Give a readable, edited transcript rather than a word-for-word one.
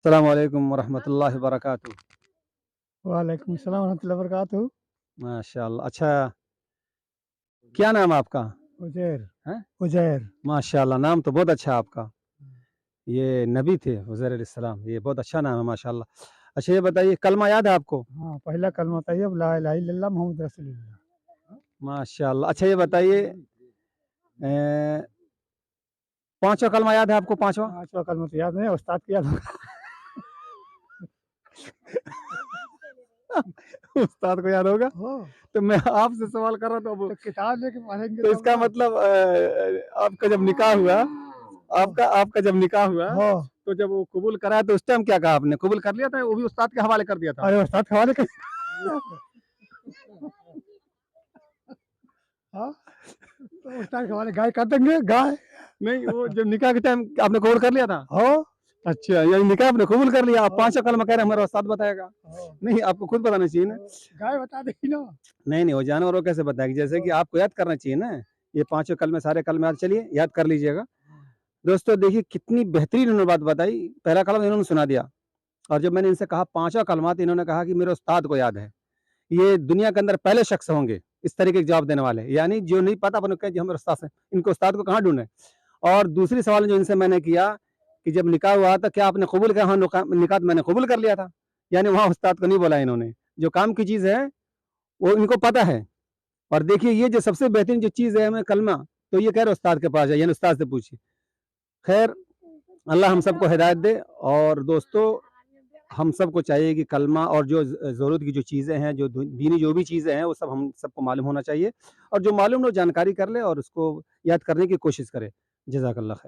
अस्सलाम वालेकुम वरहमतुल्लाहि वबरकातुह। वालेकुम सलाम रहमतुल्लाहि वबरकातुहू। माशाअल्लाह। अच्छा, क्या नाम है आपका? उज़ैर, हैं? उज़ैर। माशाअल्लाह, नाम तो बहुत अच्छा है आपका। ये नबी थे उज़ैर अलैहिस्सलाम, ये बहुत अच्छा नाम है माशाअल्लाह। अच्छा, ये बताइए कलमा याद है आपको? हाँ, पहला कलमा तैयब ला इलाहा इल्लल्लाह मुहम्मद रसूलुल्लाह। माशाअल्लाह। अच्छा, ये बताइए पाँचवा कलमा याद है आपको, पाँचवा? पाँचवा कलमा तो याद नहीं, उस्ताद को याद होगा। उस्ताद को याद होगा? हो, तो मैं आपसे सवाल कर रहा था, अब तो किताब लेके पढ़ेंगे तो तब इसका ना। मतलब आपका जब निकाह हुआ, हो, आपका आपका जब निकाह हुआ, हो। तो जब वो कबूल कराया तो उस टाइम क्या कहा आपने? कबूल कर लिया था, वो भी उस्ताद के हवाले कर दिया था? अरे उस्ताद के हवाले कर। हाँ, तो उस्ताद के हवाले गाय कर देंगे, गाय। नहीं, वो जब निकाह के टाइम आपने कबूल कर लिया था? हो, अच्छा, यानी निकाह आपने कबूल कर लिया। आप हो, पाँचवा कलमा कह रहे हैं हमारा उस्ताद बताएगा। हो, नहीं, आपको खुद बताना चाहिए ना। तो गाय बता देगी ना। नहीं, नहीं, वो जानवर वो कैसे बताएगी? जैसे कि हो, आपको याद करना चाहिए ना। ये पाँचों कलमे, सारे कलमे याद, चलिए याद कर लीजिएगा। दोस्तों देखिए कितनी बेहतरीन उन्होंने बात बताई। पहला कलमा इन्होंने सुना दिया, और जब मैंने इनसे कहा पाँचवा कलमा, तो इन्होंने कहा कि मेरे उस्ताद को याद है। ये दुनिया के अंदर पहले शख्स होंगे इस तरीके के जवाब देने वाले, यानी जो नहीं पता अपन कहे जी हमारे उस्ताद से, इनको उस्ताद को कहाँ ढूंढे। और दूसरी सवाल जो इनसे मैंने किया कि जब निकाह हुआ तो क्या आपने कबूल किया? हाँ, निकाह तो मैंने कबूल कर लिया था। यानी वहाँ उस्ताद को नहीं बोला इन्होंने। जो काम की चीज़ है वो इनको पता है। और देखिए ये जो सबसे बेहतरीन जो चीज़ है हमें कलमा, तो ये कह रहे उस्ताद के पास जाइए, यानी उस्ताद से पूछिए। खैर, अल्लाह हम सबको हिदायत दे। और दोस्तों हम सबको चाहिए कि कलमा और जो ज़रूरत की जो चीज़ें हैं, जो दीनी जो भी चीज़ें हैं, वो सब हम सबको मालूम होना चाहिए। और जो मालूम ना, वो जानकारी कर ले और उसको याद करने की कोशिश करे। जज़ाकल्लाह खैर।